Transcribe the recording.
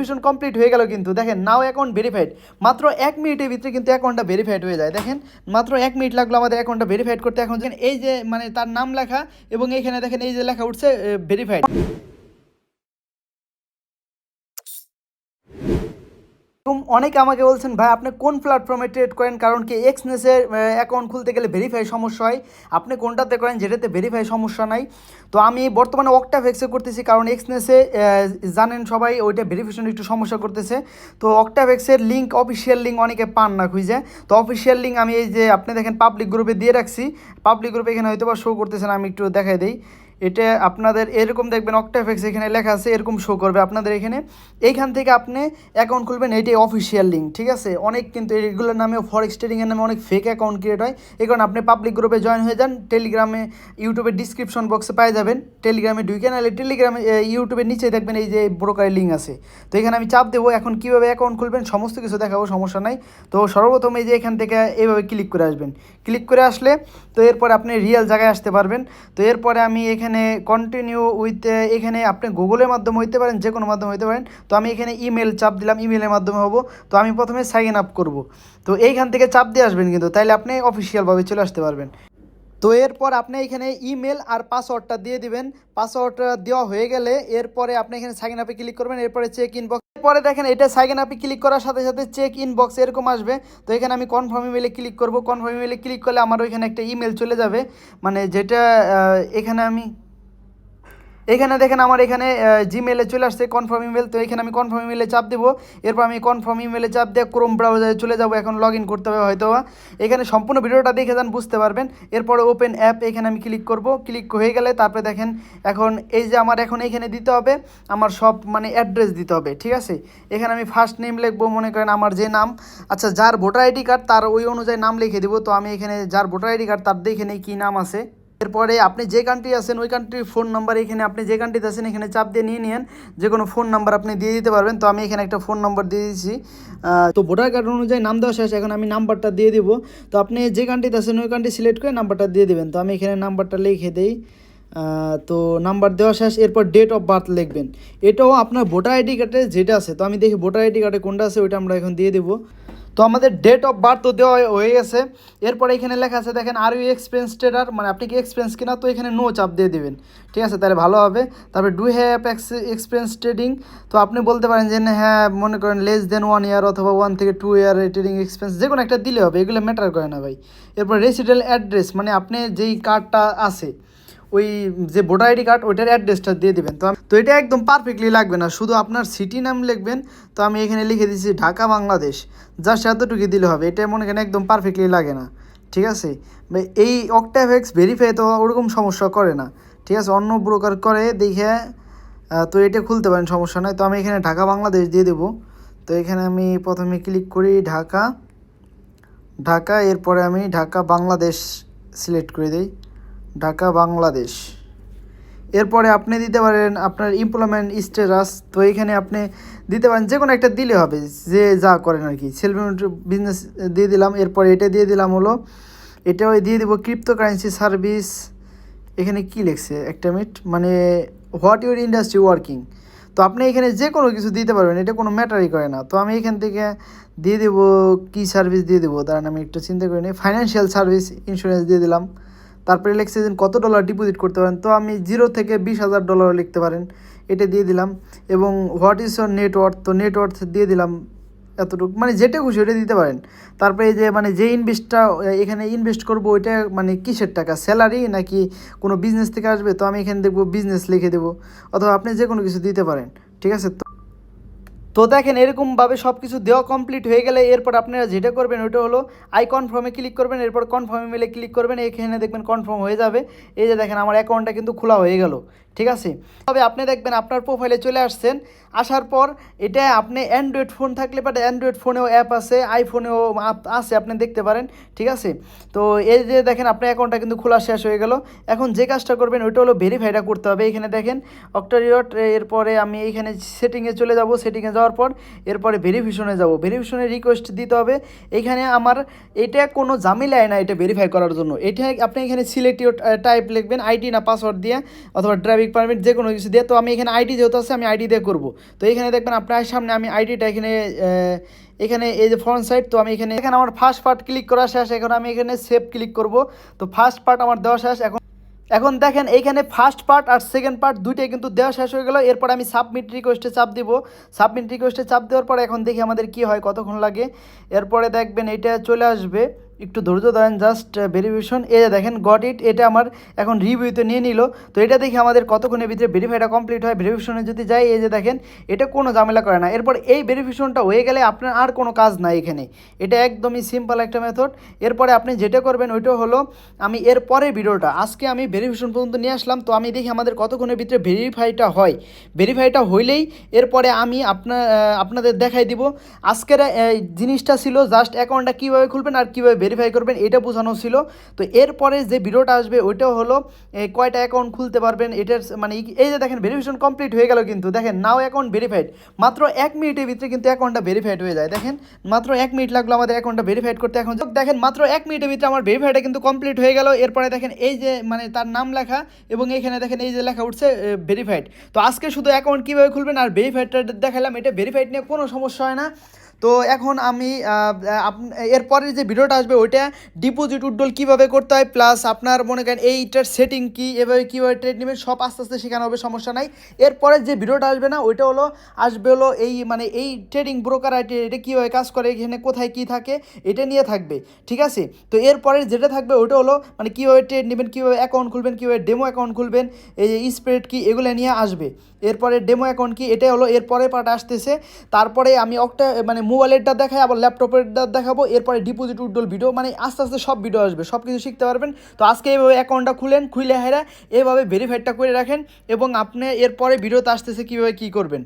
Verification complete হয়ে গেল কিন্তু দেখেন নাও অ্যাকাউন্ট ভেরিফাইড। মাত্র 1 মিনিটের ভিতরে কিন্তু অ্যাকাউন্টটা ভেরিফাইড হয়ে যায়। দেখেন মাত্র 1 মিনিট লাগলো আমাদের অ্যাকাউন্টটা ভেরিফাইড করতে। এখন দেখেন এই যে মানে তার নাম লেখা এবং এইখানে দেখেন এই যে লেখা উঠছে ভেরিফাইড। অনেকে আমাকে বলছেন ভাই আপনি কোন প্ল্যাটফর্মে ট্রেড করেন, কারণ কি এক্সনেসের অ্যাকাউন্ট খুলতে গেলে ভেরিফাই সমস্যা হয়, আপনি কোনটাতে করেন যেটাতে ভেরিফাই সমস্যা নাই। তো আমি বর্তমানে অক্টাভেক্সে করতেছি, কারণ এক্সনেসে জানেন সবাই ওইটা ভেরিফিকেশন একটু সমস্যা করতেছে। তো অক্টাভেক্সের লিঙ্ক, অফিসিয়াল লিঙ্ক অনেকে পান না খুঁজে। তো অফিসিয়াল লিঙ্ক আমি এই যে আপনি দেখেন পাবলিক গ্রুপে দিয়ে রাখছি, পাবলিক গ্রুপে এখানে হয়তো বা শো করতেছে না, আমি একটু দেখাই দিই। এটা আপনাদের এরকম দেখবেন অক্টাফেক্স এখানে লেখা আছে, এরকম শো করবে আপনাদের এখানে। এইখান থেকে আপনি অ্যাকাউন্ট খুলবেন, এটাই অফিসিয়াল লিঙ্ক, ঠিক আছে। অনেক কিন্তু এগুলোর নামে ফরেক্স ট্রেডিংয়ের নামে অনেক ফেক অ্যাকাউন্ট ক্রিয়েট হয়। এই কারণে আপনি পাবলিক গ্রুপে জয়েন হয়ে যান, টেলিগ্রামে ইউটিউবের ডিসক্রিপশন বক্সে পাই যাবেন, টেলিগ্রামে ঢুকে নাহলে টেলিগ্রামে ইউটিউবের নিচে দেখবেন এই যে ব্রোকারের লিঙ্ক আছে। তো এখানে আমি চাপ দেবো, এখন কীভাবে অ্যাকাউন্ট খুলবেন সমস্ত কিছু দেখাবো, সমস্যা নাই। তো সর্বপ্রথম এই যে এখান থেকে এইভাবে ক্লিক করে আসবেন, ক্লিক করে আসলে তো এরপরে আপনি রিয়েল জায়গায় আসতে পারবেন। তো এরপরে আমি এখানে কন্টিনিউ উইথ, এখানে আপনি গুগলের মাধ্যমে হইতে পারেন, যে কোনো মাধ্যমে হইতে পারেন। তো আমি এখানে ইমেল চাপ দিলাম, ইমেলের মাধ্যমে হবো। তো আমি প্রথমে সাইন আপ করব। তো এইখান থেকে চাপ দিয়ে আসবেন কিন্তু, তাইলে আপনি অফিসিয়ালভাবে চলে আসতে পারবেন। তো এরপর আপনি এখানে ইমেল আর পাসওয়ার্ডটা দিয়ে দিবেন। পাসওয়ার্ডটা দেওয়া হয়ে গেলে এরপরে আপনি এখানে সাইন আপে ক্লিক করবেন, এরপরে চেক ইনবক্স। এরপরে দেখেন এটা সাইন আপে ক্লিক করার সাথে সাথে চেক ইনবক্স এরকম আসবে। তো এখানে আমি কনফার্ম ইমেলে ক্লিক করব। কনফার্ম ইমেলে ক্লিক করলে আমার ওইখানে একটা ইমেল চলে যাবে, মানে যেটা এখানে আমি এখানে দেখেন আমার এখানে জিমেলে চলে আসছে কনফার্ম ইমেল। তো এখানে আমি কনফার্ম ইমেলে চাপ দেবো। এরপর আমি কনফার্ম ইমেলে চাপ দিয়ে ক্রোম ব্রাউজারে চলে যাব। এখন লগ ইন করতে হবে হয়তো। এখানে সম্পূর্ণ ভিডিওটা দেখে যান, বুঝতে পারবেন। এরপরে ওপেন অ্যাপ, এখানে আমি ক্লিক করব। ক্লিক হয়ে গেলে তারপরে দেখেন এখন এই যে আমার এখন এখানে দিতে হবে আমার সব মানে অ্যাড্রেস দিতে হবে, ঠিক আছে। এখানে আমি ফার্স্ট নেম লিখবো, মনে করেন আমার যে নাম, আচ্ছা যার ভোটার আইডি কার্ড তার ওই অনুযায়ী নাম লিখে দিব। তো আমি এখানে যার ভোটার আইডি কার্ড তার দেখে নেই কী নাম আছে। এরপরে আপনি যে কান্ট্রি আছেন ওই কান্ট্রির ফোন নাম্বার, এখানে আপনি যে কান্ট্রিতে আছেন এখানে চাপ দিয়ে নিয়ে নিন, যে কোনো ফোন নাম্বার আপনি দিয়ে দিতে পারবেন। তো আমি এখানে একটা ফোন নাম্বার দিয়ে দিচ্ছি। তো ভোটার কার্ড অনুযায়ী নাম দেওয়া শেষ, এখন আমি নাম্বারটা দিয়ে দিব। তো আপনি যে কান্ট্রিতে আছেন ওই কান্ট্রি সিলেক্ট করে নাম্বারটা দিয়ে দেবেন। তো আমি এখানে নাম্বারটা লিখে দিই। তো নাম্বার দেওয়া শেষ, এরপর ডেট অফ বার্থ লিখবেন। এটাও আপনার ভোটার আইডি কার্ডে যেটা আছে, তো আমি দেখি ভোটার আইডি কার্ডে কোনটা আছে ওইটা আমরা এখন দিয়ে দেবো। তো আমাদের ডেট অফ বার্থ তো দেওয়া হয়ে গেছে। এরপরে এখানে লেখা আছে দেখেন আর ইউ এক্সপেন্স ট্রেডার, মানে আপনি কি এক্সপেন্স কিনা, তো এখানে নো চাপ দিয়ে দেবেন, ঠিক আছে, তাহলে ভালো হবে। তারপরে ডু হ্যাভ এক্সপেন্স ট্রেডিং, তো আপনি বলতে পারেন যে হ্যাঁ মনে করেন লেস দেন 1 ইয়ার অথবা 1 থেকে 2 ইয়ার ট্রেডিং এক্সপেন্স, যে কোনো একটা দিলে হবে, এগুলো ম্যাটার করে না ভাই। এরপর রেসিডেন্ট অ্যাড্রেস, মানে আপনি যেই কার্ডটা আছে ওই যে ভোটার আইডি কার্ড ওইটার অ্যাড্রেসটা দিয়ে দেবেন। তো এটা একদম পারফেক্টলি লাগবে না, শুধু আপনার সিটি নাম লিখবেন। তো আমি এখানে লিখে দিচ্ছি ঢাকা বাংলাদেশ, জাস্ট এতটুকু দিলে হবে। এটা মনে করেন একদম পারফেক্টলি লাগে না, ঠিক আছে। এই অক্টাভেক্স ভেরিফাই তো ওরকম সমস্যা করে না, ঠিক আছে, অন্য ব্রোকার করে দেখে। তো এটা খুলতে পারেন, সমস্যা নয়। তো আমি এখানে ঢাকা বাংলাদেশ দিয়ে দেবো। তো এখানে আমি প্রথমে ক্লিক করি ঢাকা, এরপরে আমি ঢাকা বাংলাদেশ সিলেক্ট করে দিই, ঢাকা বাংলাদেশ। এরপরে আপনি দিতে পারেন আপনার এমপ্লয়মেন্ট স্ট্যাটাস, তো এখানে আপনি দিতে পারেন যে কোনো একটা দিলে হবে, যে যা করেন আর কি। সেলফ বিজনেস দিয়ে দিলাম। এরপরে এটা দিয়ে দিলাম হলো, এটাও দিয়ে দেবো ক্রিপ্টোকারেন্সি সার্ভিস। এখানে কি লিখছে একটা মিনিট, মানে হোয়াট ইউর ইন্ডাস্ট্রি ওয়ার্কিং। তো আপনি এখানে যে কোনো কিছু দিতে পারবেন, এটা কোনো ম্যাটারই করে না। তো আমি এখান থেকে দিয়ে দেবো কী সার্ভিস দিয়ে দেবো, দাঁড়ান আমি একটু চিন্তা করি নিই। ফাইন্যান্সিয়াল সার্ভিস ইন্স্যুরেন্স দিয়ে দিলাম। তারপরে লিখছে যে কত ডলার ডিপোজিট করতে পারেন, তো আমি 0 থেকে 20,000 ডলার লিখতে পারেন, এটা দিয়ে দিলাম। এবং হোয়াট ইজ ইউর নেটওয়ার্থ, তো নেটওয়ার্থ দিয়ে দিলাম এতটুকু, মানে যেটা খুশি ওটা দিতে পারেন। তারপরে এই যে মানে যে ইনভেস্টটা এখানে ইনভেস্ট করবো ওইটা মানে কিসের টাকা, স্যালারি নাকি কোনো বিজনেস থেকে আসবে, তো আমি এখানে দেখবো বিজনেস লিখে দেবো, অথবা আপনি যে কোনো কিছু দিতে পারেন, ঠিক আছে। তো দেখেন এরকমভাবে সব কিছু দেওয়া কমপ্লিট হয়ে গেলে এরপর আপনারা যেটা করবেন ওইটা হলো আই কনফার্মে ক্লিক করবেন। এরপর কনফার্ম ইমেলে ক্লিক করবেন, এখানে দেখবেন কনফার্ম হয়ে যাবে। এই যে দেখেন আমার অ্যাকাউন্টটা কিন্তু খোলা হয়ে গেল, ঠিক আছে। তবে আপনি দেখবেন আপনার প্রোফাইলে চলে আসছেন, আসার পর এটা আপনি অ্যান্ড্রয়েড ফোন থাকলে বাট অ্যান্ড্রয়েড ফোনেও অ্যাপ আছে, আইফোনেও অ্যাপ আছে, আপনি দেখতে পারেন, ঠিক আছে। তো এই যে দেখেন আপনার অ্যাকাউন্টটা কিন্তু খোলা শেষ হয়ে গেল। এখন যে কাজটা করবেন ওইটা হলো ভেরিফাইটা করতে হবে। এখানে দেখেন অক্টারিয়ট, এরপরে আমি এইখানে সেটিংয়ে চলে যাব। সেটিংয়ে যাওয়ার যাওয়ার পর এরপরে ভেরিফিকেশনে যাব, ভেরিফিকেশনে রিকোয়েস্ট দিতে হবে। এখানে আমার এটা কোনো ঝামেলায় না এটা ভেরিফাই করার জন্য। এটা আপনি এখানে সিলেক্ট ইউর টাইপ লিখবেন, আইডি না পাসওয়ার্ড দিয়ে অথবা ড্রাইভিং পারমিট যে কোনো কিছু দিয়ে। তো আমি এখানে আইডি যেহেতু আছে আমি আইডি দিয়ে করবো। তো এখানে দেখবেন আপনার সামনে আমি আইডিটা এখানে এই যে ফ্রন্ট সাইড, তো আমি এখানে আমার ফার্স্ট পার্ট ক্লিক করা শেষ। এখন আমি এখানে সেভ ক্লিক করব। তো ফার্স্ট পার্ট আমার দেওয়া শেষ। এখন দেখেন এইখানে ফার্স্ট পার্ট আর সেকেন্ড পার্ট দুইটাই কিন্তু দেওয়া শেষ হয়ে গেল। এরপর আমি সাবমিট রিকোয়েস্টে চাপ দিব। সাবমিট রিকোয়েস্টে চাপ দেওয়ার পর এখন দেখি আমাদের কি হয়, কতক্ষণ লাগে। এরপরে দেখবেন এটা চলে আসবে, একটু ধৈর্য ধরেন, জাস্ট ভেরিফিকেশন। এই যে দেখেন গট ইট, এটা আমার এখন রিভিউতে নিয়ে নিল। তো এটা দেখি আমাদের কতক্ষণের ভিতরে ভেরিফাইটা কমপ্লিট হয়। ভেরিফিকেশনে যদি যাই, এই যে দেখেন এটা কোনো ঝামেলা করে না। এরপর এই ভেরিফিকেশনটা হয়ে গেলে আপনার আর কোনো কাজ নাই এখানে। এটা একদমই সিম্পল একটা মেথড। এরপরে আপনি যেটা করবেন ওইটা হলো, আমি এর পরের ভিডিওটা আজকে আমি ভেরিফিকেশন পর্যন্ত নিয়ে আসলাম। তো আমি দেখি আমাদের কতক্ষণের ভিতরে ভেরিফাইটা হয়। ভেরিফাইটা হইলেই এরপরে আমি আপনাদের দেখাই দিব। আজকের জিনিসটা ছিল জাস্ট অ্যাকাউন্টটা কীভাবে খুলবেন আর কীভাবে ভেরিফাই করবেন এটা বোঝানো ছিল। তো এরপরে যে ভিডিওটা আসবে ওইটাও হলো কয়টা অ্যাকাউন্ট খুলতে পারবেন এটার মানে এই যে দেখেন ভেরিফিকেশন কমপ্লিট হয়ে গেল। কিন্তু দেখেন নাও অ্যাকাউন্ট ভেরিফাইড, মাত্র 1 মিনিটের ভিতরে কিন্তু অ্যাকাউন্টটা ভেরিফাইড হয়ে যায়। দেখেন মাত্র 1 মিনিট লাগলো আমাদের অ্যাকাউন্টটা ভেরিফাইড করতে। এখন দেখেন মাত্র 1 মিনিটের ভিতরে আমার ভেরিফাইডটা কিন্তু কমপ্লিট হয়ে গেল। এরপরে দেখেন এই যে মানে তার নাম লেখা এবং এখানে দেখেন এই যে লেখা উঠছে ভেরিফাইড। তো আজকে শুধু অ্যাকাউন্ট কীভাবে খুলবেন আর ভেরিফাইডটা দেখালাম। এটা ভেরিফাইড নিয়ে কোনো সমস্যা হয় না। তো এখন আমি এরপরে যে ভিডিওটা আসবে ওইটা ডিপোজিট উইথড্রল কীভাবে করতে হয়, প্লাস আপনার মনে করেন এইটার সেটিং কী, এভাবে কীভাবে ট্রেড নেবেন সব আস্তে আস্তে শেখানো হবে, সমস্যা নাই। এরপরে যে ভিডিওটা আসবে না ওইটা আসবে এই মানে এই ট্রেডিং ব্রোকার আইটি এটা কীভাবে কাজ করে, এখানে কোথায় কী থাকে এটা নিয়ে থাকবে, ঠিক আছে। তো এরপরে যেটা থাকবে ওইটা মানে কীভাবে ট্রেড নেবেন, কীভাবে অ্যাকাউন্ট খুলবেন, কীভাবে ডেমো অ্যাকাউন্ট খুলবেন, এই যে স্প্রেড কি এগুলো নিয়ে আসবে। এরপরে ডেমো অ্যাকাউন্ট কি এটাই এরপরে পার্ট আসতেছে। তারপরে আমি মানে মোবাইলেরটা দেখাই, আবার ল্যাপটপেরটা দেখাবো। এরপরে ডিপোজিট উইথড্রল ভিডিও, মানে আস্তে আস্তে সব ভিডিও আসবে, সব কিছু শিখতে পারবেন। তো আজকে এইভাবে অ্যাকাউন্টটা খুলে এভাবে ভেরিফাইডটা করে রাখেন এবং আপনি এরপরে ভিডিওতে আসতেছে কীভাবে কী করবেন।